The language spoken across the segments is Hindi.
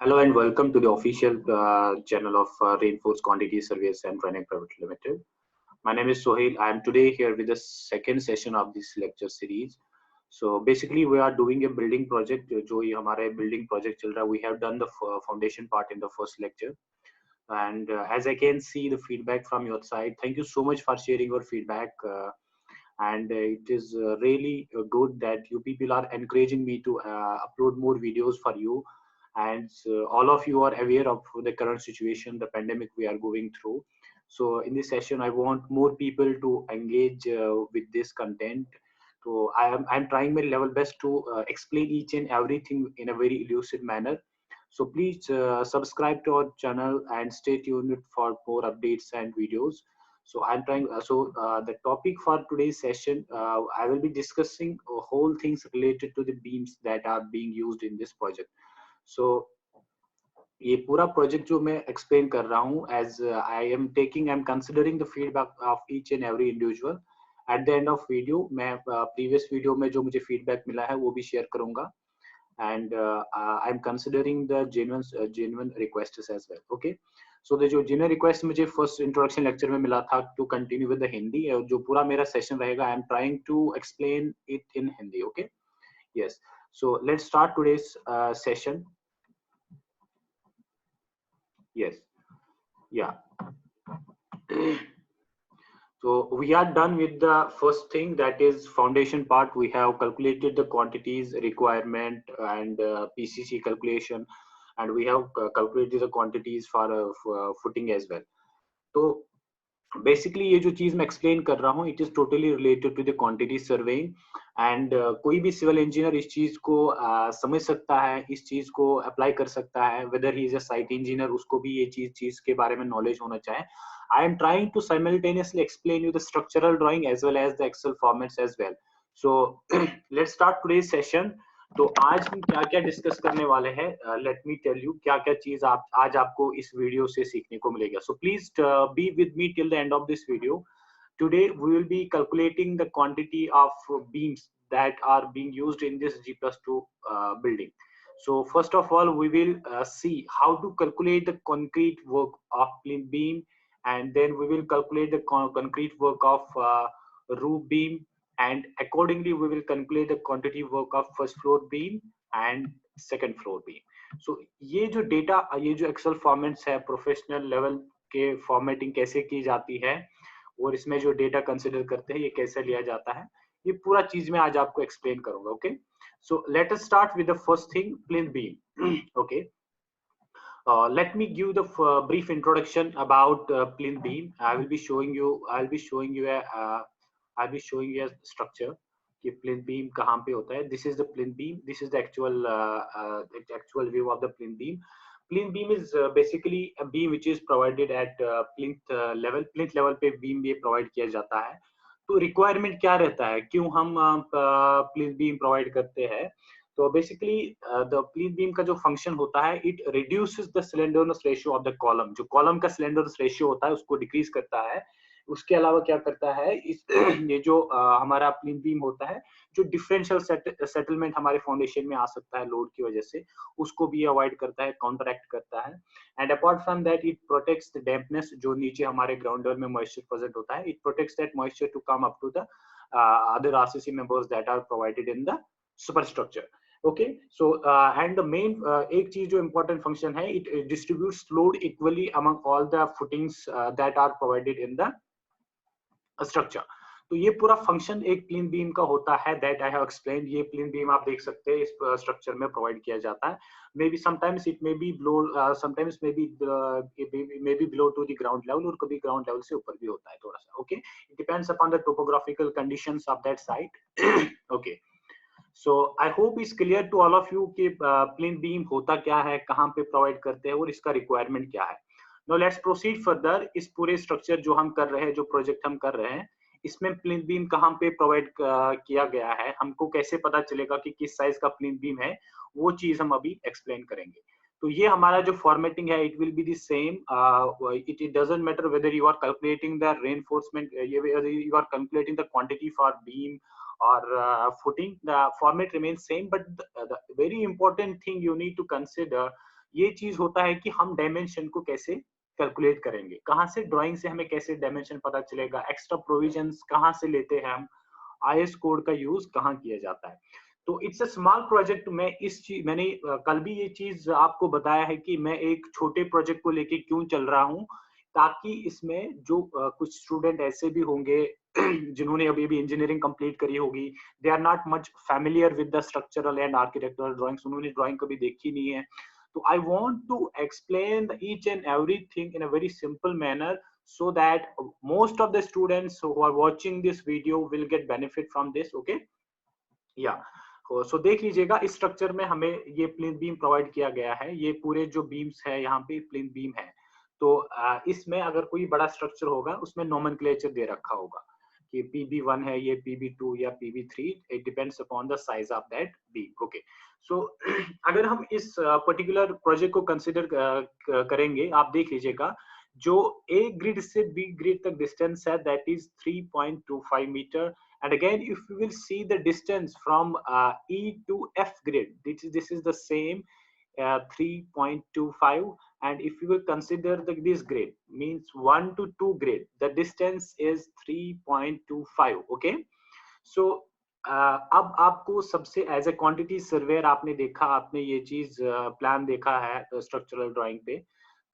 Hello and welcome to the official channel of Reinforced Quantity Surveys and Training Private Limited. My name is Sohail. I am today here with the second session of this lecture series. So basically we are doing a building project. जो ये हमारा building project चल रहा है, we have done the foundation part in the first lecture. And as I can see the feedback from your side, thank you so much for sharing your feedback. And it is really good that you people are encouraging me to upload more videos for you, and all of you are aware of the current situation, the pandemic we are going through. So in this session I want more people to engage with this content. So I'm trying my level best to explain each and everything in a very elusive manner. So please subscribe to our channel and stay tuned for more updates and videos. So I'm trying. The topic for today's session, I will be discussing whole things related to the beams that are being used in this project. So ये पूरा project जो मैं explain कर रहा हूँ, as I am considering the feedback of each and every individual. At the end of video, मैं previous video में जो मुझे feedback मिला है वो भी share करूँगा. And I'm considering the genuine requests as well. Okay. So the जो genuine request मुझे first introduction lecture में मिला था to continue with the Hindi, जो पूरा मेरा session रहेगा, I'm trying to explain it in Hindi. Okay. Yes. So let's start today's session. Yes. Yeah. So we are done with the first thing, that is foundation part. We have calculated the quantities requirement and PCC calculation, and we have calculated the quantities for footing as well. So basically ये जो चीज मैं explain कर रहा हूँ, it is totally related to the quantity surveying, and कोई भी civil engineer इस चीज को समझ सकता है, इस चीज को apply कर सकता है, whether he is a site engineer, उसको भी ये चीज के बारे में knowledge होना चाहिए. I am trying to simultaneously explain you the structural drawing as well as the Excel formats as well. So let's start today's session. तो आज हम क्या क्या डिस्कस करने वाले हैं, लेट मी टेल यू क्या क्या चीज आज आपको इस वीडियो से सीखने को मिलेगा. So please be with me till the end of this video. Today we will be calculating the quantity of beams that are being used in this G+2 building. So first of all we will see how to calculate the concrete work of plinth beam, and then we will calculate the concrete work of roof beam, and accordingly we will calculate the quantity work of first floor beam and second floor beam. So ये जो डेटा, ये जो एक्सेल फॉर्मेट्स है, प्रोफेशनल लेवल के फॉर्मेटिंग कैसे की जाती है और इसमें जो डेटा कंसीडर करते हैं ये कैसे लिया जाता है, ये पूरा चीज मैं आज आपको एक्सप्लेन करूंगा. Okay. So let us start with the first thing, plinth beam. Okay. Let me give the brief introduction about plinth beam. I'll be showing you a structure कि plinth beam कहाँ पे होता है. This is the plinth beam. This is the actual view of the plinth beam. Plinth beam is basically a beam which is provided at plinth level. Plinth level पे beam ये provide किया जाता है. तो requirement क्या रहता है, क्यों हम plinth beam provide करते हैं? तो बेसिकली द प्लिंथ बीम का जो फंक्शन होता है, it reduces the slenderness ratio of the column. जो कॉलम का स्लेंडरनेस रेशियो होता है उसको डिक्रीज करता है. उसके अलावा क्या करता है, इस ये जो हमारा प्लिंथ बीम होता है, जो डिफरेंशियल सेटलमेंट हमारे फाउंडेशन में आ सकता है लोड की वजह से, उसको भी अवॉइड करता है, काउंटरैक्ट करता है. And apart from that it protects the dampness, जो नीचे हमारे ग्राउंड लेवल में मॉइस्चर प्रेजेंट होता है, it protects that moisture to come up to the other RCC members that are provided in the superstructure. Okay, so and the main एक चीज जो important function है, it distributes load equally among all the footings that are provided in the structure. तो ये पूरा फंक्शन एक प्लिंथ बीम का होता है, that I have explained. ये प्लिंथ बीम आप देख सकते हैं इस स्ट्रक्चर में प्रोवाइड किया जाता है. Maybe sometimes it may be below, sometimes maybe below to the ground level, और कभी ground level से ऊपर भी होता है थोड़ा सा. Okay, it depends upon the topographical conditions of that site. Okay. So I hope it's clear to all of you कि plinth beam होता क्या है, कहाँ पे प्रोवाइड करते हैं और इसका रिक्वायरमेंट क्या है. Now let's proceed further. इस पूरे स्ट्रक्चर जो हम कर रहे हैं, जो प्रोजेक्ट हम कर रहे हैं, इसमें प्लिंथ बीम कहाँ पे प्रोवाइड किया गया है, हमको कैसे पता चलेगा कि किस साइज का प्लिंथ बीम है, वो चीज हम अभी एक्सप्लेन करेंगे. तो ये हमारा जो फॉर्मेटिंग है, it will be the same. It doesn't matter whether you are calculating the reinforcement, you are calculating the quantity for beam or footing, the format remains same, but the very important thing you need to consider, ये चीज होता है कि हम डायमेंशन को कैसे कैलकुलेट करेंगे, कहाँ से ड्राइंग से हमें कैसे डायमेंशन पता चलेगा, एक्स्ट्रा प्रोविजंस कहाँ से लेते हैं हम, आईएस कोड का यूज कहाँ किया जाता है। तो इट्स अ स्मॉल प्रोजेक्ट। मैंने कल भी ये चीज आपको बताया है कि मैं एक छोटे प्रोजेक्ट को लेके क्यों चल रहा हूँ, ताकि इसमें जो कुछ स्टूडेंट ऐसे भी होंगे जिन्होंने अभी भी इंजीनियरिंग कंप्लीट करी होगी, they are not much familiar with the structural and architectural drawings, उन्होंने ड्राइंग कभी देखी नहीं है। तो I want to explain each and everything in a very simple manner, so that most of the students who are watching this video will get benefit from this. Okay, yeah. सो देख लीजिएगा, इस स्ट्रक्चर में हमें ये प्लिंथ बीम प्रोवाइड किया गया है, ये पूरे जो बीम्स है यहाँ पे प्लिंथ बीम है। तो इसमें अगर कोई बड़ा स्ट्रक्चर होगा उसमें नोमेनक्लेचर दे रखा होगा कि PB1 है, ये PB2 या PB3, it depends upon the size of that beam. Okay, so अगर हम इस पर्टिकुलर प्रोजेक्ट को कंसिडर करेंगे, आप देख लीजिएगा जो ए ग्रिड से बी ग्रिड तक डिस्टेंस है that is 3.25 metre. And again, if you will see the distance from E to F grid, this is the same 3.25. And if you will consider this grid means 1 to 2 grid, the distance is 3.25. Okay, so अब आपको सबसे एज ए क्वांटिटी सर्वेयर आपने देखा, आपने ये चीज प्लान देखा है स्ट्रक्चरल ड्राइंग पे,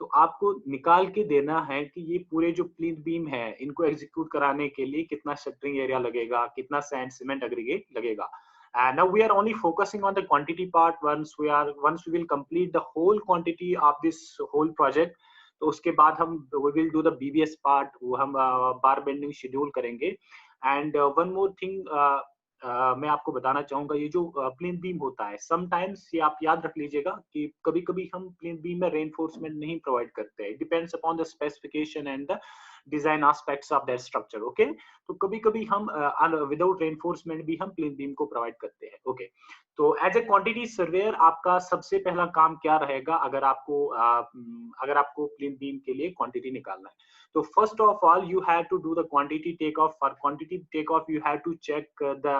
तो आपको निकाल के देना है कि ये पूरे जो प्लिंथ बीम है इनको एग्जीक्यूट कराने के लिए कितना शटरिंग एरिया लगेगा, कितना सैंड सीमेंट एग्रीगेट लगेगा। And now we are only focusing on the quantity part. Once we will complete the whole quantity of this whole project, तो उसके बाद हम we will do the BBS part, वो हम बार बेंडिंग शेड्यूल करेंगे। एंड वन मोर थिंग मैं आपको बताना चाहूंगा, ये जो प्लिंथ बीम होता है, समटाइम्स ये आप याद रख लीजिएगा कि कभी कभी हम प्लिंथ बीम में रेनफोर्समेंट नहीं प्रोवाइड करते हैं, depends upon the specification and the design aspects of that structure. Okay, तो कभी कभी हम विदाउट रेनफोर्समेंट भी हम प्लिंथ बीम को प्रोवाइड करते हैं। ओके, तो एज ए क्वांटिटी सर्वेयर आपका सबसे पहला काम क्या रहेगा, अगर आपको प्लिंथ बीम के लिए क्वांटिटी निकालना है, so first of all you have to do the quantity takeoff. For quantity takeoff you have to check the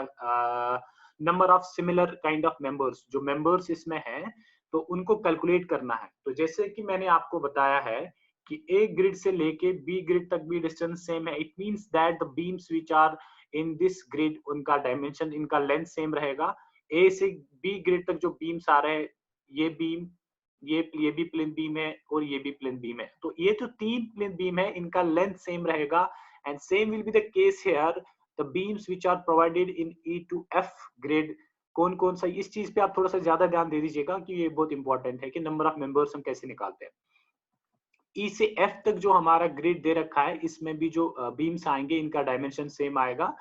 number of similar kind of members, जो members इसमें हैं तो उनको कैलकुलेट करना है। तो जैसे कि मैंने आपको बताया है कि ए ग्रिड से लेके बी ग्रिड तक भी डिस्टेंस सेम है, it means that the beams which are in this grid, उनका डायमेंशन, इनका लेंथ सेम रहेगा। ए से बी ग्रिड तक जो बीम्स आ रहे हैं, ये बीम, ये भी प्लिंथ बीम है और ये भी प्लिंथ बीम है, तो ये जो तीन प्लिंथ बीम है इनका लेंथ सेम रहेगा। And same will be the case here, the beams which are provided in E to F grid, कौन कौन सा, इस चीज पे आप थोड़ा सा ज्यादा ध्यान दे दीजिएगा कि ये बहुत इंपॉर्टेंट है कि नंबर ऑफ मेंबर्स हम कैसे निकालते हैं। E से F तक जो हमारा ग्रिड दे रखा है, इसमें भी जो बीम्स आएंगे इनका डायमेंशन सेम आएगा।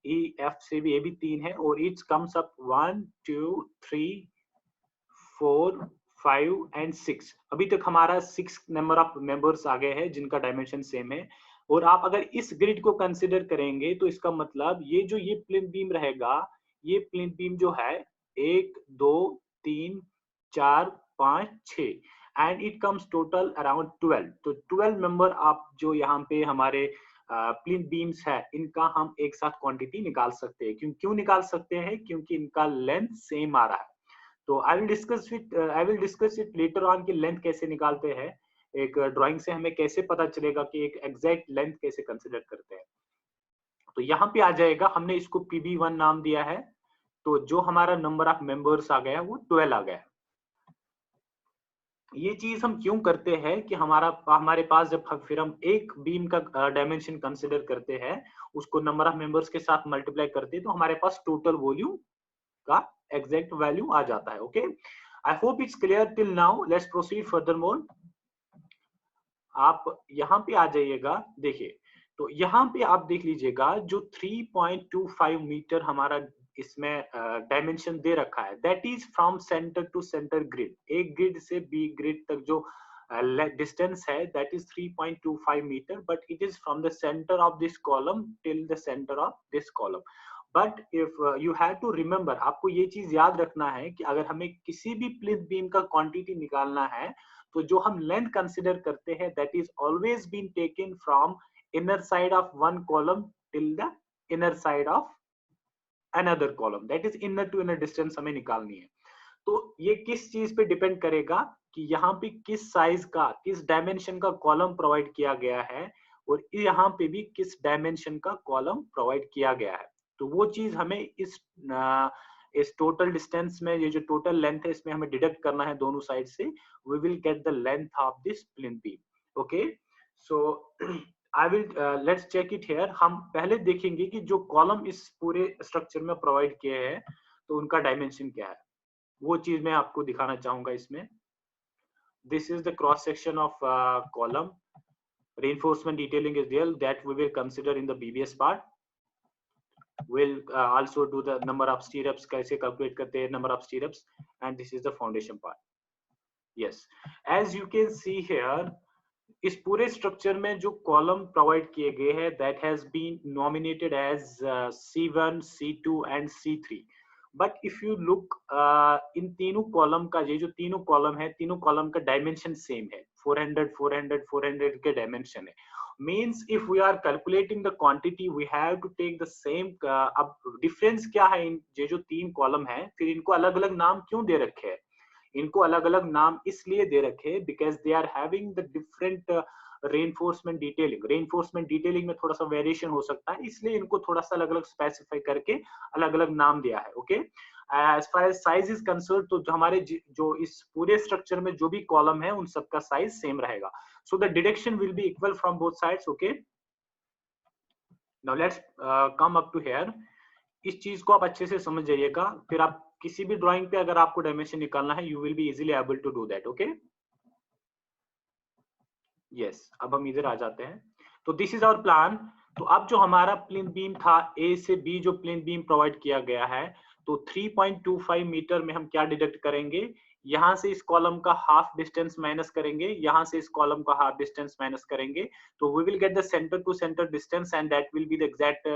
E F से भी, ये भी 3 है और इट्स कम्स अप 1 2 3 4 5 एंड 6। अभी तक हमारा 6 नंबर ऑफ मेंबर्स आ गए हैं जिनका डायमेंशन सेम है। और आप अगर इस ग्रिड को कंसीडर करेंगे तो इसका मतलब ये प्लिंथ बीम रहेगा, ये प्लिंथ बीम जो है 1 2 3 4 5 6 and it comes total around 12। तो 12 मेंबर आप जो यहाँ पे हमारे प्लिंथ बीम्स है इनका हम एक साथ क्वांटिटी निकाल सकते हैं। क्यों निकाल सकते हैं? क्योंकि इनका लेंथ सेम आ रहा है। तो आई will discuss it later on कि लेंथ कैसे निकालते हैं, एक ड्राइंग से हमें कैसे पता चलेगा कि एक एग्जैक्ट लेंथ कैसे कंसीडर करते हैं। तो यहाँ पे आ जाएगा, हमने इसको PB1 नाम दिया है, तो जो हमारा नंबर ऑफ मेंबर्स आ गया वो 12 आ गया। ये चीज हम क्यों करते हैं कि हमारे पास जब फिर हम एक बीम का डायमेंशन कंसीडर करते हैं, उसको नंबर ऑफ मेंबर्स के साथ मल्टीप्लाई करते हैं, तो हमारे पास टोटल वॉल्यूम का एग्जैक्ट वैल्यू आ जाता है। Okay, I hope it's clear till now. Let's proceed further more. आप यहाँ पे आ जाइएगा, देखिए, तो यहाँ पे आप देख लीजिएगा जो 3.25 मीटर हमारा इसमें डायमेंशन दे रखा है, that is from centre to centre grid. एक ग्रिड से बी ग्रिड तक जो डिस्टेंस है that is 3.25 metre, but it is from the centre of this column till the centre of this column. But if you have to remember, आपको ये चीज याद रखना है कि अगर हमें किसी भी प्लिंथ बीम का क्वांटिटी निकालना है तो जो हम लेंथ कंसिडर करते हैं that is always been taken from inner side of one column till the inner side of another column, that is inner to inner distance हमें निकालनी है। तो ये किस चीज पे डिपेंड करेगा कि यहाँ पे किस साइज का, किस डायमेंशन का कॉलम प्रोवाइड किया गया है और यहाँ पे भी किस डायमेंशन का कॉलम प्रोवाइड किया गया है। तो वो चीज हमें इस टोटल डिस्टेंस में, ये जो टोटल लेंथ है इसमें हमें डिडक्ट करना है दोनों साइड से। We will get the length of this plinth beam. Okay, so I will let's check it here. हम पहले देखेंगे कि जो कॉलम इस पूरे स्ट्रक्चर में प्रोवाइड किए हैं तो उनका डायमेंशन क्या है, वो चीज मैं आपको दिखाना चाहूंगा इसमें। This is the cross section of column. Reinforcement detailing is there that we will consider in the BBS part. We'll also do the number of stirrups, कैसे calculate करते हैं number of stirrups, and this is the foundation part. Yes, as you can see here, इस पूरे स्ट्रक्चर में जो कॉलम प्रोवाइड किए गए हैं that has been nominated as C1, C2 and C3. But if you look in तीनों कॉलम का, ये जो तीनों कॉलम है, तीनों कॉलम का डायमेंशन सेम है, 400 400 400 के डायमेंशन है। Means if we are calculating the quantity we have to take the same. अब डिफरेंस क्या है, इन ये जो तीन कॉलम है, फिर इनको अलग अलग नाम क्यों दे रखे हैं? इनको अलग अलग नाम इसलिए दे रखे because they are having the different reinforcement detailing. Reinforcement detailing में थोड़ा सा वेरिएशन हो सकता है, इसलिए इनको थोड़ा सा अलग अलग स्पेसिफाई करके अलग अलग नाम दिया है। Okay, as far as size is concern, तो हमारे जो इस पूरे स्ट्रक्चर में जो भी कॉलम है उन सबका साइज सेम रहेगा। So the deduction will be equal from both sides. Okay, now let's come up to here. इस चीज को आप अच्छे से समझ जाइएगा, फिर आप किसी भी ड्राइंग पे अगर आपको डायमेंशन निकालना है, you will be easily able to do that. Okay, yes, अब हम इधर आ जाते हैं। तो दिस इज आवर प्लान। तो अब जो हमारा प्लिंथ बीम था, ए से बी जो प्लिंथ बीम प्रोवाइड किया गया है, तो 3.25 मीटर में हम क्या डिडक्ट करेंगे? यहाँ से इस कॉलम का हाफ डिस्टेंस माइनस करेंगे, यहाँ से इस कॉलम का हाफ डिस्टेंस माइनस करेंगे, तो we will get the centre to centre distance and that will be the exact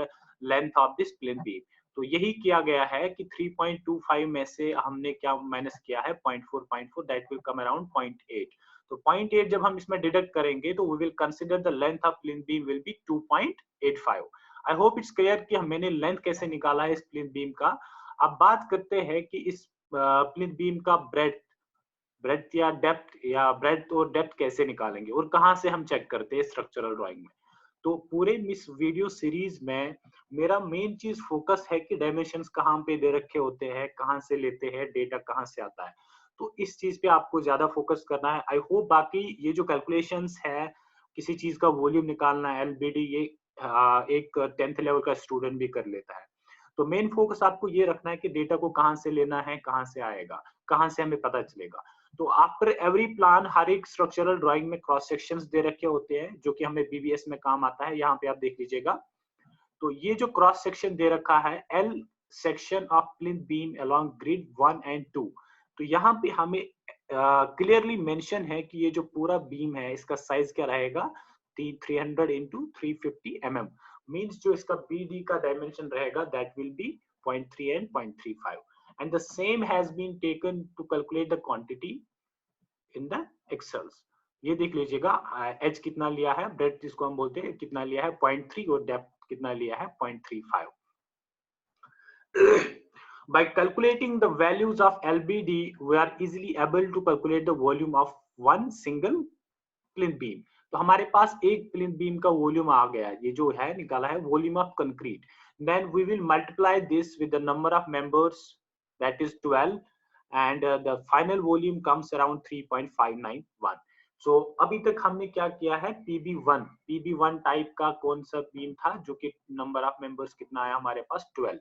length of this plinth beam. तो यही किया गया है कि 3.25 में से हमने क्या माइनस किया है? 0.4 दैट विल कम अराउंड 0.8। तो 0.8 जब हम इसमें डिडक्ट करेंगे तो we will consider the length of plinth beam will be 2.85। I hope it's clear कि मैंने लेंथ कैसे निकाला है इस प्लिंथ बीम का। अब बात करते हैं कि इस प्लिंथ बीम का ब्रेड्थ या डेप्थ, या ब्रेड्थ और डेप्थ कैसे निकालेंगे और कहाँ से हम चेक करते हैं स्ट्रक्चरल ड्राइंग में। तो पूरे इस वीडियो सीरीज में मेरा मेन चीज फोकस है कि डायमेंशंस कहाँ पे दे रखे होते हैं, कहाँ से लेते हैं, डेटा कहाँ से आता है, तो इस चीज पे आपको ज्यादा फोकस करना है। आई होप बाकी ये जो कैलकुलेशंस है, किसी चीज का वॉल्यूम निकालना है, एलबीडी, ये एक 10th लेवल का स्टूडेंट भी कर लेता है। तो मेन फोकस आपको ये रखना है कि डेटा को कहाँ से लेना है, कहाँ से आएगा, कहाँ से हमें पता चलेगा। तो आफ्टर एवरी प्लान हर एक स्ट्रक्चरल ड्राइंग में क्रॉस सेक्शंस दे रखे होते हैं जो कि हमें बीबीएस में काम आता है। यहाँ पे आप देख लीजिएगा, तो ये जो क्रॉस सेक्शन दे रखा है, L section of plinth beam along grid 1 and 2, तो यहाँ पे हमें क्लियरली मेंशन है कि ये जो पूरा बीम है इसका साइज क्या रहेगा? 300 इंटू 350 mm। मीन्स जो इसका BD का डायमेंशन रहेगा that will B 0.3 and 0.35, and the same has been taken to calculate the quantity in the excels। ये देख लीजिएगा, h कितना लिया है, ब्रेड्थ जिसको हम बोलते हैं कितना लिया है 0.3, और डेप्थ कितना लिया है 0.35। By calculating the values of LBD, we are easily able to calculate the volume of one single plinth beam। तो हमारे पास एक प्लिंथ बीम का वॉल्यूम आ गया, ये जो है निकाला है volume of concrete. Then we will multiply this with the number of members, that is 12, and the final volume comes around 3.591। So अभी तक हमने क्या किया है? PB1 टाइप का कौन सा बीम था जो कि नंबर ऑफ मेंबर्स कितना आया हमारे पास? 12।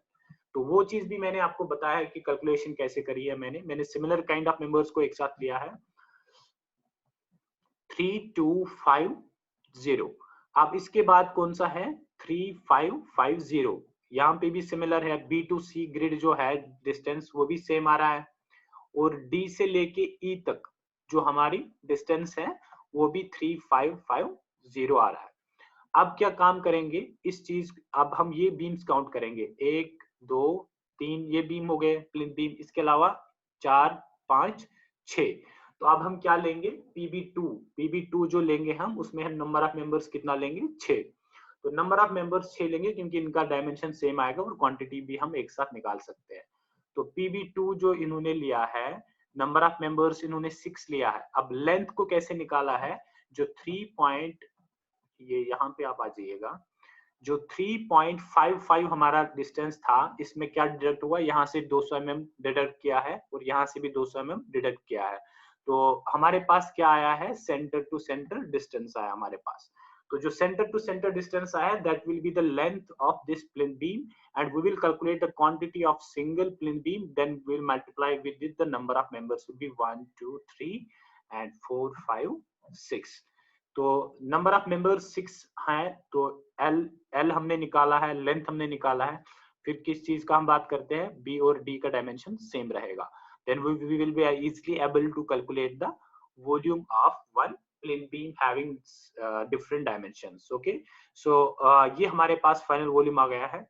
तो वो चीज भी मैंने आपको बताया है कि कैलकुलेशन कैसे करी है। मैंने सिमिलर काइंड ऑफ मेंबर्स को एक साथ लिया है, 3250। अब इसके बाद कौन सा है? 3550। यहाँ पे भी सिमिलर है, B to C ग्रिड जो है डिस्टेंस वो भी सेम आ रहा है, और D से लेके E तक जो हमारी डिस्टेंस है वो भी 3550 आ रहा है। अब क्या काम करेंगे इस चीज, अब हम ये बीम्स काउंट करेंगे, 1 2 3, ये बीम हो गए प्लिंथ बीम, इसके अलावा 4 5 6। तो अब हम क्या लेंगे? PB2 जो लेंगे हम, उसमें हम नंबर ऑफ मेंबर्स कितना लेंगे? 6। तो नंबर ऑफ मेंबर्स 6 लेंगे क्योंकि इनका डायमेंशन सेम आएगा और क्वांटिटी भी हम एक साथ निकाल सकते हैं। तो PB2 जो इन्होंने लिया है, नंबर ऑफ मेंबर्स इन्होंने 6 लिया है। अब लेंथ को कैसे निकाला है, जो 3 पॉइंट, ये यहाँ पे आप आ जाइएगा, जो 3.55 हमारा डिस्टेंस था, इसमें क्या डिडक्ट हुआ, यहाँ से 200 mm डिडक्ट किया है और यहाँ से भी 200 mm डिडक्ट किया है। तो हमारे पास क्या आया है, सेंटर टू सेंटर डिस्टेंस आया हमारे पास। तो जो सेंटर टू सेंटर डिस्टेंस आया, that will be the length of this plinth beam, and we will calculate the quantity of single plinth beam, then we will multiply with the number of members will be 1 2 3 and 4 5 6। तो नंबर ऑफ मेंबर्स 6 है, तो एल हमने निकाला है, लेंथ हमने निकाला है। फिर किस चीज का हम बात करते हैं, बी और डी का डायमेंशन सेम रहेगा। Then we will be easily able to calculate the volume of one plain beam having different dimensions. Okay, so ये हमारे पास फाइनल वॉल्यूम आ गया है।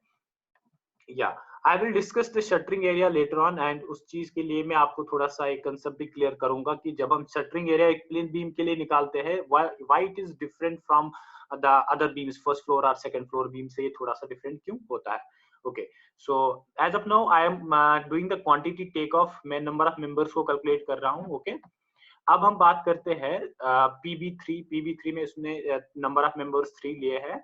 या I will discuss the shuttering area later on, and उस चीज के लिए मैं आपको थोड़ा सा एक कंसेप्ट भी क्लियर करूंगा कि जब हम शटरिंग एरिया एक प्लेन बीम के लिए निकालते हैं, why it is different from the other beams, first floor और सेकंड फ्लोर बीम से ये थोड़ा सा डिफरेंट क्यों होता है। Okay, so as of now I am doing the quantity take off, मैं नंबर ऑफ मेंबर्स को कैलकुलेट कर रहा हूँ। ओके, अब हम बात करते हैं PB3 में इसने नंबर ऑफ मेंबर्स 3 लिए हैं,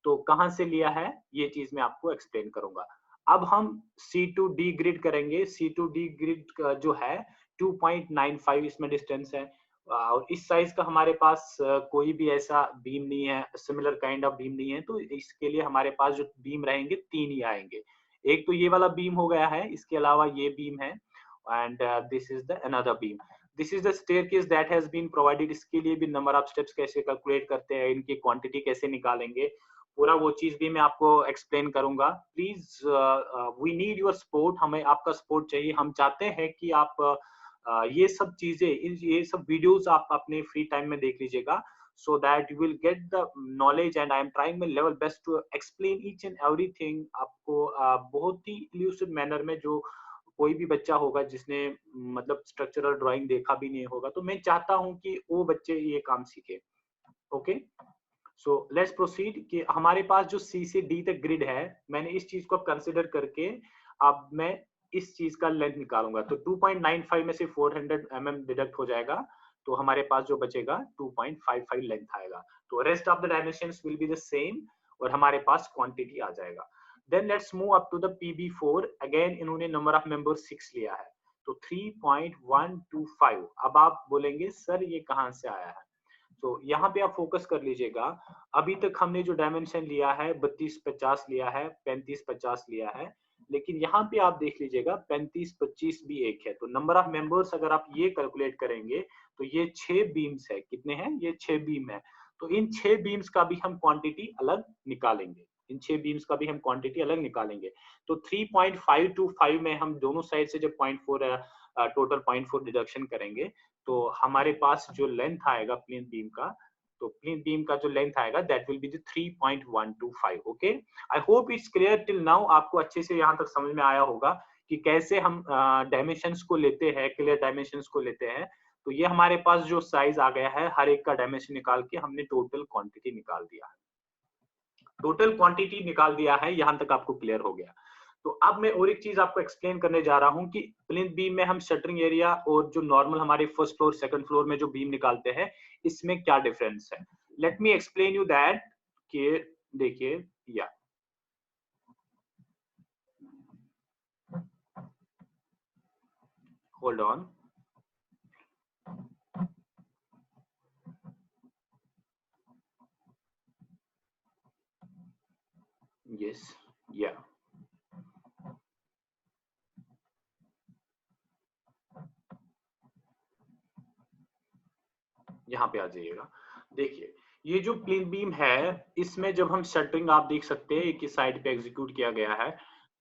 तो कहां से लिया है ये चीज मैं आपको एक्सप्लेन करूंगा। अब हम C2D ग्रिड करेंगे। C2D ग्रिड जो है 2.95 इसमें डिस्टेंस है, और इस साइज का हमारे पास कोई भी ऐसा बीम नहीं है, सिमिलर काइंड ऑफ बीम नहीं है, तो इसके लिए हमारे पास जो बीम रहेंगे 3 ही आएंगे। एक तो ये वाला बीम हो गया है, इसके अलावा ये बीम है, and this is the another beam. This is the staircase that has been provided. इसके लिए भी नंबर ऑफ स्टेप्स कैसे कैलकुलेट करते हैं, इनकी क्वांटिटी कैसे निकालेंगे, पूरा वो चीज भी मैं आपको एक्सप्लेन करूंगा। Please we need your support, हमें आपका सपोर्ट चाहिए। हम चाहते हैं कि आप ये सब चीजें, ये सब वीडियोस आप अपने फ्री टाइम में देख लीजिएगा, so that you will get the knowledge, and I am trying my level best to explain each and everything आपको बहुत ही elusive manner में, जो कोई भी बच्चा होगा जिसने मतलब स्ट्रक्चरल ड्राइंग देखा भी नहीं होगा, तो मैं चाहता हूं कि वो बच्चे ये काम सीखे। ओके, सो लेट्स प्रोसीड कि हमारे पास जो C से D तक ग्रिड है, मैंने इस चीज को कंसिडर करके अब मैं इस चीज का लेंथ निकालूंगा। तो 2.95 में से 400 mm डिडक्ट हो जाएगा, तो हमारे पास जो बचेगा 2.55 लेंथ आएगा। तो rest of the dimensions will be the same, और हमारे पास क्वांटिटी आ जाएगा। Then let's move up to the PB4। Again इन्होंने नंबर ऑफ मेंबर 6 लिया है, तो 3.125। अब आप बोलेंगे सर ये कहां से आया है, तो यहाँ पे आप फोकस कर लीजिएगा। अभी तक हमने जो डायमेंशन लिया है 32-50 लिया है, 35-50 लिया है, लेकिन यहाँ पे आप देख लीजिएगा 35-25 भी एक है। तो नंबर ऑफ मेंबर्स अगर आप ये कैलकुलेट करेंगे, तो ये 6 बीम्स है। कितने हैं, ये 6 बीम है। तो इन 6 बीम्स का भी हम क्वांटिटी अलग निकालेंगे, इन 6 बीम्स का भी हम क्वांटिटी अलग निकालेंगे। तो 3.525 में हम दोनों साइड से जब 0.4 टोटल 0.4 डिडक्शन करेंगे, तो हमारे पास जो लेंथ आएगा प्लेन बीम का, तो प्लेन बीम का जो लेंथ आएगा that will be the 3.125। Okay, I hope it's clear till now. आपको अच्छे से यहाँ तक समझ में आया होगा कि कैसे हम डायमेंशंस को लेते हैं, क्लियर डायमेंशंस को लेते हैं। तो ये हमारे पास जो साइज आ गया है, हर एक का डायमेंशन निकाल के हमने टोटल क्वांटिटी निकाल दिया है। टोटल क्वांटिटी निकाल दिया है, यहाँ तक आपको क्लियर हो गया। तो अब मैं और एक चीज आपको एक्सप्लेन करने जा रहा हूं कि प्लिंथ बीम में हम शटरिंग एरिया और जो नॉर्मल हमारे फर्स्ट फ्लोर सेकंड फ्लोर में जो बीम निकालते हैं, इसमें क्या डिफरेंस है। Let me explain you that. कि देखिए, या होल्ड ऑन, यस, या यहाँ पे आ जाइएगा। देखिए, ये जो प्लेन बीम है, इसमें जब हम शटरिंग, आप देख सकते हैं कि साइड पे एग्जीक्यूट किया गया है,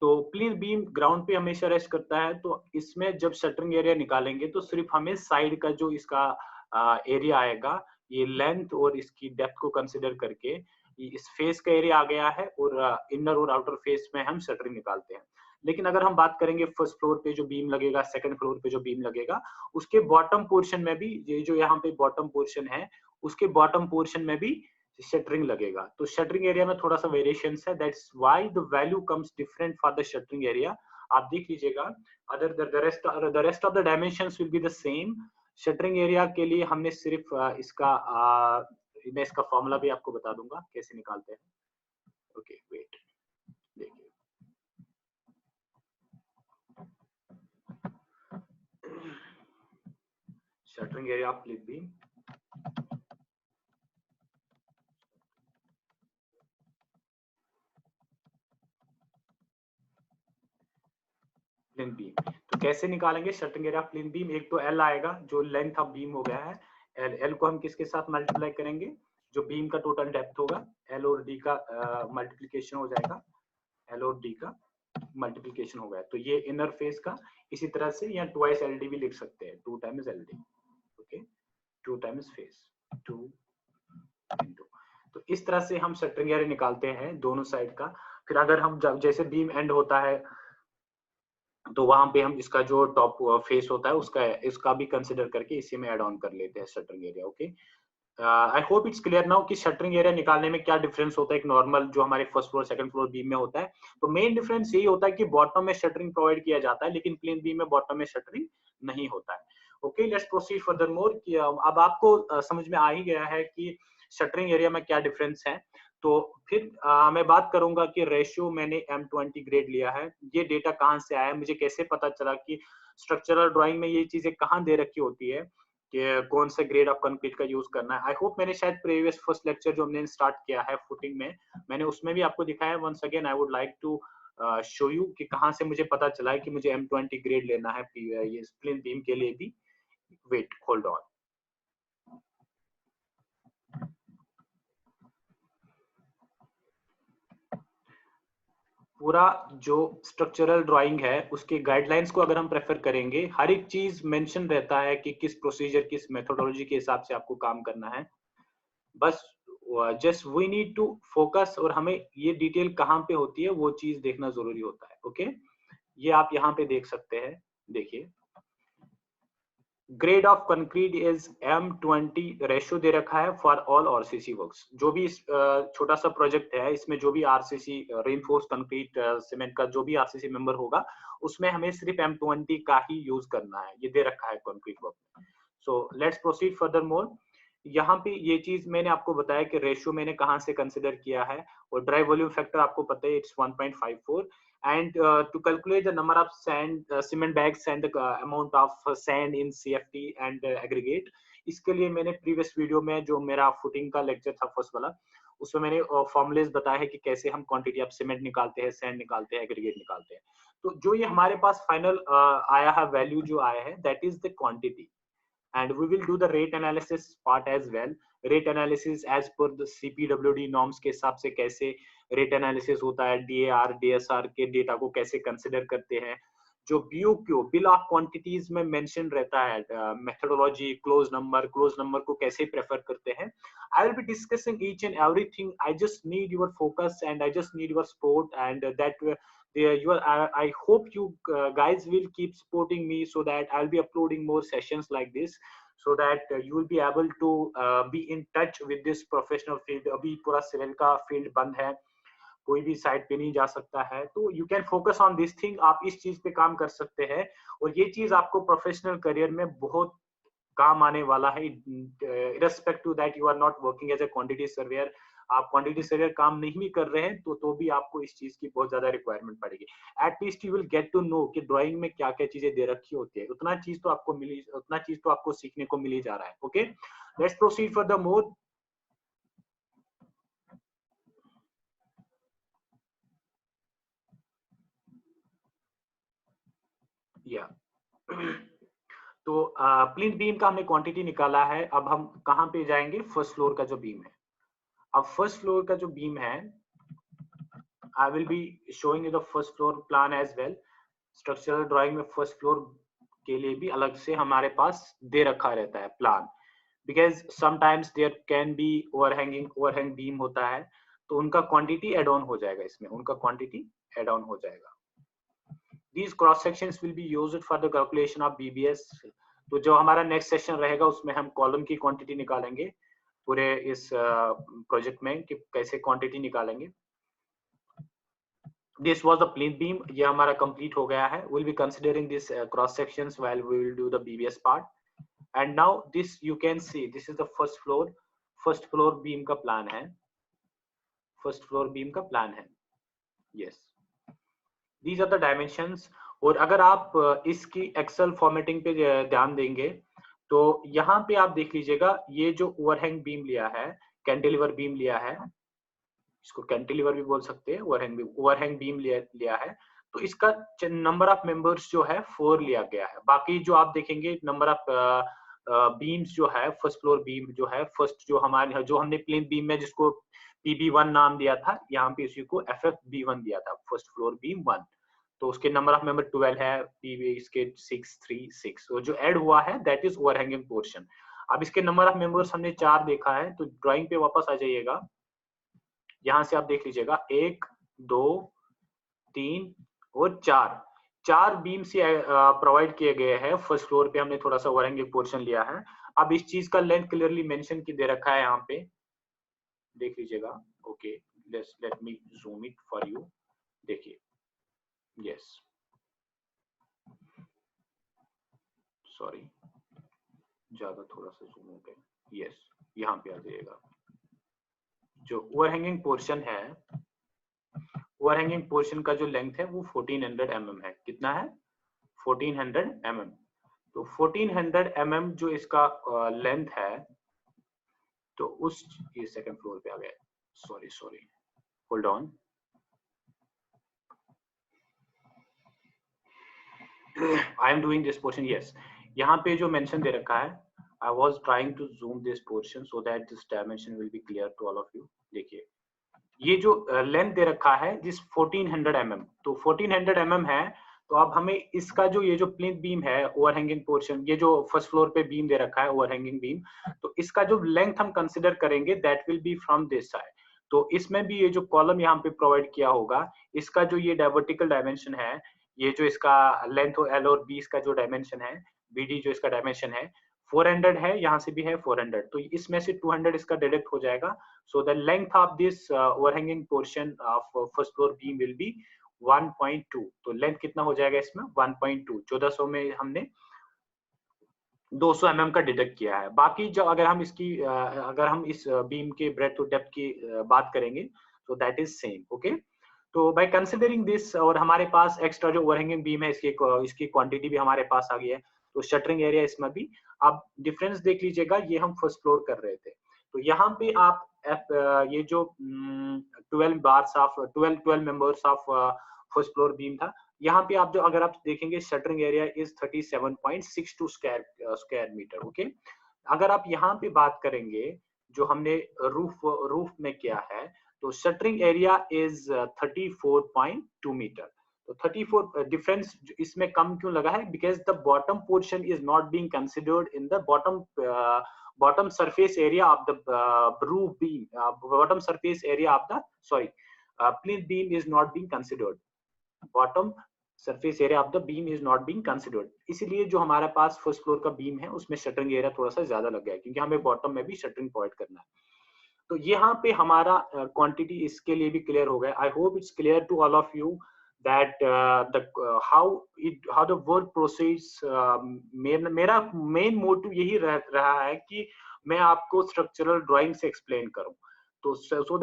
तो प्लेन बीम ग्राउंड पे हमेशा रेस्ट करता है। तो इसमें जब शटरिंग एरिया निकालेंगे, तो सिर्फ हमें साइड का जो इसका एरिया आएगा, ये लेंथ और इसकी डेप्थ को कंसिडर करके इस फेस का एरिया आ गया है, और इनर और आउटर फेस में हम शटरिंग निकालते हैं। लेकिन अगर हम बात करेंगे फर्स्ट फ्लोर पे जो बीम लगेगा, सेकंड फ्लोर पे जो बीम लगेगा, उसके बॉटम पोर्शन में भी, ये जो यहाँ पे बॉटम पोर्शन है, उसके बॉटम पोर्शन में भी शटरिंग लगेगा। तो शटरिंग एरिया में थोड़ा सा वेरिएशन है, that's why the value comes different for the shuttering area. आप देख लीजिएगा। Other the rest of the dimensions will be the same. Shuttering area के लिए हमने सिर्फ मैं इसका फॉर्मूला भी आपको बता दूंगा कैसे निकालते हैं। ओके वेट, देखिए shuttering area of plinth beam, plinth beam. तो कैसे निकालेंगे shuttering area of plinth beam? एक तो एल आएगा जो लेंथ ऑफ बीम हो गया है, एल को हम किसके साथ मल्टीप्लाई करेंगे? जो बीम का टोटल डेप्थ होगा, एल और डी का मल्टीप्लीकेशन हो जाएगा, एल और डी का मल्टीप्लीकेशन हो गया। तो ये इनर फेस का, इसी तरह से यहाँ ट्वाइस एल डी भी लिख सकते हैं, 2 times L D, okay, 2 times face, 2 into. तो इस तरह से हम शटरिंग एरिया निकालते हैं दोनों साइड का। फिर अगर हम जैसे बीम एंड होता है तो वहां पे हम इसका जो टॉप फेस होता है इसका भी कंसिडर करके इसी में ऐड ऑन कर लेते हैं shuttering area. Okay, I hope it's clear now कि शटरिंग एरिया निकालने में क्या डिफरेंस होता है एक नॉर्मल जो हमारे first floor second floor beam में होता है। तो मेन डिफरेंस यही होता है कि बॉटम में शटरिंग प्रोवाइड किया जाता है, लेकिन प्लेन बीम में बॉटम में शटरिंग नहीं होता है। Okay, let's proceed further more. अब आपको समझ में आ ही गया है कि शटरिंग एरिया में क्या डिफरेंस है। तो फिर मैं बात करूंगा कि रेशियो मैंने M20 ग्रेड लिया है, ये डेटा कहाँ से आया, मुझे कैसे पता चला कि स्ट्रक्चरल ड्राइंग में ये चीजें कहाँ दे रखी होती है कि कौन सा ग्रेड ऑफ कंक्रीट का यूज करना है। आई होप मैंने शायद प्रीवियस फर्स्ट लेक्चर जो हमने स्टार्ट किया है फुटिंग में, मैंने उसमें भी आपको दिखाया। Once again I would like to show you कि कहाँ से मुझे पता चला है कि मुझे M20 ग्रेड लेना है ये प्लेन बीम के लिए भी। Wait, hold on. पूरा जो स्ट्रक्चरल ड्राइंग है उसके गाइडलाइंस को अगर हम प्रेफर करेंगे, हर एक चीज मेंशन रहता है कि किस प्रोसीजर किस मेथोडोलॉजी के हिसाब से आपको काम करना है। बस just we need to focus, और हमें ये डिटेल कहाँ पे होती है वो चीज देखना जरूरी होता है। ओके, ये आप यहाँ पे देख सकते हैं, देखिए grade of concrete is M20, ratio दे रखा है फॉर ऑल आरसीसी वर्क्स। जो भी छोटा सा प्रोजेक्ट है इसमें जो भी आरसीसी रेनफोर्स कंक्रीट सीमेंट का जो भी आरसीसी मेंबर होगा उसमें हमें सिर्फ M20 का ही यूज करना है, ये दे रखा है कंक्रीट वर्क में। So let's proceed further more. यहाँ पे ये चीज मैंने आपको बताया कि रेशियो मैंने कहाँ से कंसिडर किया है, और ड्राई वॉल्यूम फैक्टर आपको पता है it's 1.54, and to calculate the number of cement bags and the amount of sand in CFT and aggregate, इसके लिए मैंने प्रीवियस वीडियो में जो मेरा फुटिंग का लेक्चर था फर्स्ट वाला, उसमें मैंने फॉर्मुलेज बताया है कि कैसे हम क्वांटिटी ऑफ सीमेंट निकालते हैं, सैंड निकालते हैं, एग्रीगेट निकालते हैं। तो जो ये हमारे पास फाइनल आया है वैल्यू जो आया है that is the quantity, and we will do the rate analysis part as well. Rate analysis as per the CPWD norms के हिसाब से कैसे rate analysis होता है, DAR, DSR के डेटा को कैसे कंसिडर करते हैं, जो BOQ बिल ऑफ क्वांटिटीज में मेंशन रहता है, मेथोडोलॉजी, क्लोज नंबर को कैसे प्रेफर करते हैं। I will be discussing each and everything. I just need your focus and I just need your support, and that I hope you guys will keep supporting me so that I'll be uploading more sessions like this, so that you will be able to be in touch with this professional field. अभी पूरा सिविल का फील्ड बंद है, कोई भी साइट पे नहीं जा सकता है, तो you can focus on this thing, आप इस चीज पे काम कर सकते हैं, और ये चीज आपको प्रोफेशनल करियर में बहुत काम आने वाला है। Irrespective that you are not working as a quantity surveyor, आप क्वांटिटी सर्वेयर काम नहीं भी कर रहे हैं तो भी आपको इस चीज की बहुत ज्यादा रिक्वायरमेंट पड़ेगी। At least you will get to know कि ड्राइंग में क्या क्या चीजें दे रखी होती है, उतना चीज तो आपको सीखने को मिल ही जा रहा है। Okay, let's proceed for the more. या तो प्लिंथ बीम का हमने क्वांटिटी निकाला है। अब हम कहाँ पे जाएंगे? फर्स्ट फ्लोर का जो बीम है। अब फर्स्ट फ्लोर का जो बीम है, I will be showing you the first floor plan as well. Structural drawing में फर्स्ट फ्लोर के लिए भी अलग से हमारे पास दे रखा रहता है plan, because sometimes there can be overhang beam होता है, तो उनका क्वांटिटी एड ऑन हो जाएगा, इसमें उनका क्वांटिटी एड ऑन हो जाएगा। These cross sections will be used for the calculation of BBS. तो जो हमारा नेक्स्ट सेशन रहेगा उसमें हम कॉलम की क्वांटिटी निकालेंगे पूरे इस प्रोजेक्ट में, कि कैसे क्वांटिटी निकालेंगे। This was the plinth beam, ये हमारा कंप्लीट हो गया है. Will be considering this cross sections while we will do the BBS part. And now this you can see this is the first floor beam का प्लान है. फर्स्ट फ्लोर बीम का प्लान है. Yes, these are the dimensions. और अगर आप इसकी एक्सेल फॉर्मेटिंग पे ध्यान देंगे तो यहाँ पे आप देख लीजिएगा, ये जो ओवरहैंग बीम लिया है, कैंटिलीवर बीम लिया है, इसको कैंटिलीवर भी बोल सकते हैं, ओवरहैंग बीम लिया है. तो इसका नंबर ऑफ मेंबर्स जो है 4 लिया गया है. बाकी जो आप देखेंगे नंबर ऑफ बीम्स जो है, फर्स्ट फ्लोर बीम जो है, फर्स्ट जो हमारे जो हमने प्लेन बीम में जिसको PB1 नाम दिया था, यहाँ पे इसी को FFB1 दिया था, फर्स्ट फ्लोर बीम 1. तो उसके नंबर ऑफ मेंबर 12 है, PB इसके 6 3 6. और जो ऐड हुआ है दैट इज ओवरहैंगिंग पोर्शन. अब इसके नंबर ऑफ मेंबर्स हमने 4 देखा है. तो ड्राइंग पे वापस आ जाइएगा, यहां से आप देख लीजिएगा 1 2 3 और 4 बीम से प्रोवाइड किए गए हैं. फर्स्ट फ्लोर पे हमने थोड़ा सा ओवरहैंगिंग पोर्शन लिया है. अब इस चीज का लेंथ क्लियरली मेंशन की दे रखा है, यहाँ पे देख लीजिएगा. Okay, let me zoom it for you. देखिए, यस, सॉरी ज्यादा थोड़ा सा जूम हो गया. यस, यहाँ पे आ जाइएगा. जो ओवरहैंगिंग पोर्शन है, ओवरहैंगिंग पोर्शन का जो लेंथ है वो 1400 mm है. कितना है? 1400 mm. तो 1400 mm जो इसका लेंथ है, तो उस ये सेकंड फ्लोर पे आ गया. Sorry hold on. I am doing this portion. Yes, यहाँ पे जो मेंशन दे रखा है, I was trying to zoom this portion so that this dimension will be clear to all of you. देखिए, ये जो लेंथ दे रखा है जिस 1400 mm, तो 1400 mm है. तो अब हमें इसका जो ये जो प्लिंथ बीम है, ओवरहैंगिंग पोर्शन, ये जो फर्स्ट फ्लोर पे बीम दे रखा है ओवरहैंगिंग बीम, तो इसका जो लेंथ हम कंसीडर करेंगे that will B from this side. तो इसमें भी ये जो कॉलम यहाँ पे प्रोवाइड किया होगा, इसका जो ये वर्टिकल डायमेंशन है, ये जो इसका लेंथ L और B इसका जो डायमेंशन है, BD जो इसका डायमेंशन है 400 है, यहाँ से भी है 400. तो इसमें से 200 इसका डिडक्ट हो जाएगा. So the length of this overhanging portion of first floor beam will be 1.2. तो लेंथ कितना हो जाएगा इसमें? 1.2. 1400 में हमने 200 mm का डिडक्ट किया है. बाकी जो अगर हम इस बीम के ब्रेड्थ और डेप्थ की बात करेंगे तो दैट इज सेम. ओके, तो बाय कंसीडरिंग दिस, और हमारे पास एक्स्ट्रा जो ओवरहैंगिंग बीम है इसकी क्वांटिटी भी हमारे पास आ गई है. तो शटरिंग एरिया इसमें भी आप डिफरेंस देख लीजिएगा. ये हम फर्स्ट फ्लोर कर रहे थे, तो यहाँ पे आप ये जो 12 members of first floor beam था, यहाँ पे आप जो अगर आप देखेंगे shuttering area is 37.62 square metre. Okay, अगर आप यहाँ पे बात करेंगे जो हमने रूफ में किया है, तो शटरिंग एरिया इज 34.2 मीटर. तो 34 डिफरेंस इसमें कम क्यों लगा है? Because the bottom portion is not being considered in the bottom surface area of the roof beam. Bottom surface area of the plinth beam is not being considered. Bottom surface area of the beam is not being considered. इसलिए जो हमारे पास फर्स्ट फ्लोर का बीम है उसमें शटरिंग एरिया थोड़ा सा ज्यादा लग गया है, क्योंकि हमें बॉटम में भी शटरिंग प्रोवाइड करना है. तो यहाँ पे हमारा क्वांटिटी इसके लिए भी क्लियर हो गया. I hope it's clear to all of you that how the work proceeds. मेरा मेन मोटिव यही रहा है कि मैं आपको स्ट्रक्चरल ड्राइंग से एक्सप्लेन करूं. तो so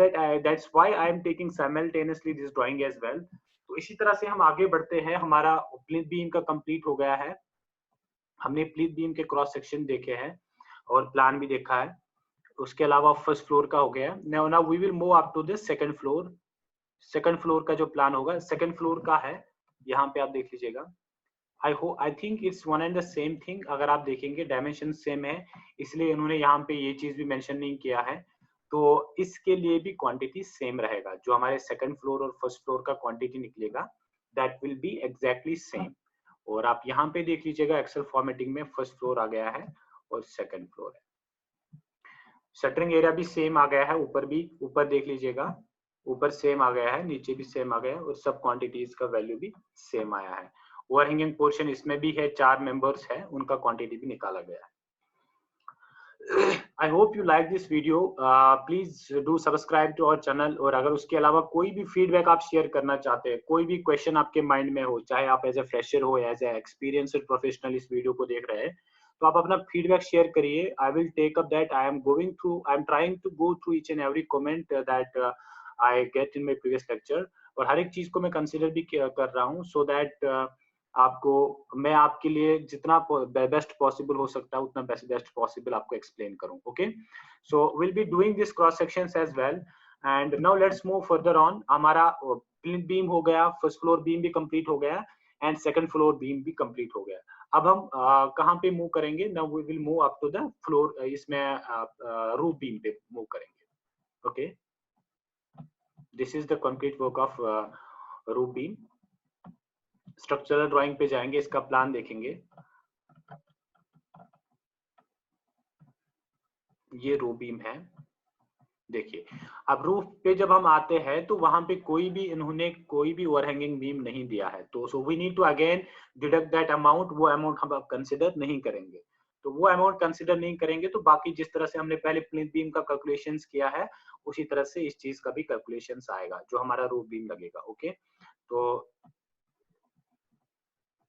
that's why I am taking simultaneously this drawing as well. तो इसी तरह से हम आगे बढ़ते हैं. हमारा प्लिंथ बीम का कंप्लीट हो गया है. हमने प्लिंथ बीम के क्रॉस सेक्शन देखे हैं और प्लान भी देखा है. उसके अलावा फर्स्ट फ्लोर का हो गया. now we will move up to the second floor. Second floor का जो प्लान होगा, सेकंड फ्लोर का है, यहाँ पे आप देख लीजिएगा. I think it's one and the same thing. अगर आप देखेंगे डायमेंशन सेम है, इसलिए इन्होंने यहाँ पे ये चीज भी मेंशन नहीं किया है. तो इसके लिए भी क्वांटिटी सेम रहेगा. जो हमारे सेकंड फ्लोर और फर्स्ट फ्लोर का क्वांटिटी निकलेगा that will B exactly same. और आप यहाँ पे देख लीजिएगा एक्सेल फॉर्मेटिंग में फर्स्ट फ्लोर आ गया है और सेकंड फ्लोर है. शटरिंग एरिया भी सेम आ गया है. ऊपर देख लीजिएगा, ऊपर सेम आ गया है, नीचे भी सेम आ गया है, और सब क्वांटिटीज का वैल्यू भी सेम आया है. ओवरहैंगिंग पोर्शन इसमें भी है, 4 मेंबर्स है, उनका क्वांटिटी भी निकाला गया है. I hope you like this video. Please do subscribe to our channel. और अगर उसके अलावा कोई भी फीडबैक आप शेयर करना चाहते हैं, कोई भी क्वेश्चन आपके माइंड में हो, चाहे आप एज ए फ्रेशर हो, एज ए एक्सपीरियंस्ड प्रोफेशनल इस वीडियो को देख रहे हैं, तो आप अपना फीडबैक शेयर करिए. I will take up that. I am trying to go through each and every comment that I get in my previous lecture. और हर एक चीज को मैं कंसिडर भी कर रहा हूँ, सो दैट आपको मैं आपके लिए जितना बेस्ट पॉसिबल हो सकता है उतना बेस्ट पॉसिबल आपको एक्सप्लेन करूं. Okay, so will be doing this cross sections as well. And now let's move further on. हमारा प्लिंथ बीम हो गया, फर्स्ट फ्लोर बीम भी कंप्लीट हो गया एंड सेकंड फ्लोर बीम भी कंप्लीट हो गया. अब हम कहाँ पे मूव करेंगे? Now we will move up to the floor. इसमें रूफ बीम पे मूव करेंगे. Okay, this is the complete work of roof beam. Structural drawing पे जाएंगे, इसका प्लान देखेंगे. ये रो बीम है. देखिए, अब रूफ पे जब हम आते हैं तो वहां पे इन्होंने कोई भी ओवरहैंगिंग बीम नहीं दिया है, तो so we need to again deduct that amount. वो अमाउंट हम अब कंसिडर नहीं करेंगे. तो वो अमाउंट कंसिडर नहीं करेंगे तो बाकी जिस तरह से हमने पहले प्लिंथ बीम का कैलकुलेशंस किया है उसी तरह से इस चीज का भी कैलकुलेशंस आएगा जो हमारा रूफ बीम लगेगा. ओके, तो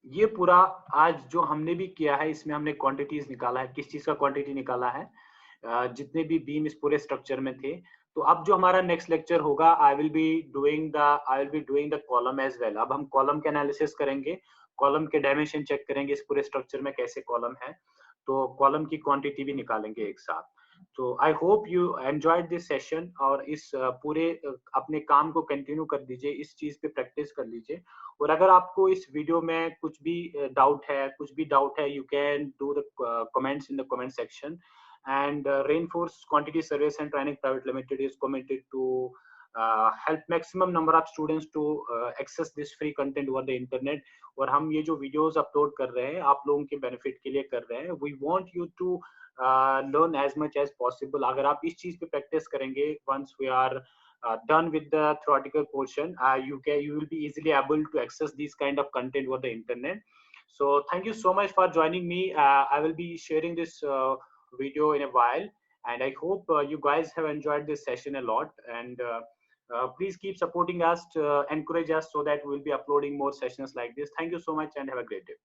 ये पूरा आज जो हमने भी किया है इसमें हमने क्वांटिटीज निकाला है. किस चीज का क्वांटिटी निकाला है? जितने भी बीम इस पूरे स्ट्रक्चर में थे. तो अब जो हमारा नेक्स्ट लेक्चर होगा, I will be doing the column as well. अब हम कॉलम के एनालिसिस करेंगे, कॉलम के डायमेंशन चेक करेंगे, इस पूरे स्ट्रक्चर में कैसे कॉलम है, तो कॉलम की क्वांटिटी भी निकालेंगे एक साथ. तो I hope you enjoyed this session. और इस पूरे अपने काम को कंटिन्यू कर दीजिए, इस चीज पे प्रैक्टिस कर लीजिए. और अगर आपको इस वीडियो में कुछ भी डाउट है, you can do the comments in the comment section. And Rainforest Quantity Service and Training Private Limited is committed to help maximum number of students to access this free content over the internet. और हम ये जो वीडियोस अपलोड कर रहे हैं आप लोगों के बेनिफिट के लिए कर रहे हैं. We want you to learn as much as possible. अगर आप इस चीज पे प्रैक्टिस करेंगे, once we are done with the theoretical portion, you will be easily able to access these kind of content over the internet. So thank you so much for joining me. I will be sharing this video in a while, and I hope you guys have enjoyed this session a lot. And please keep supporting us, encourage us so that we'll be uploading more sessions like this. Thank you so much and have a great day.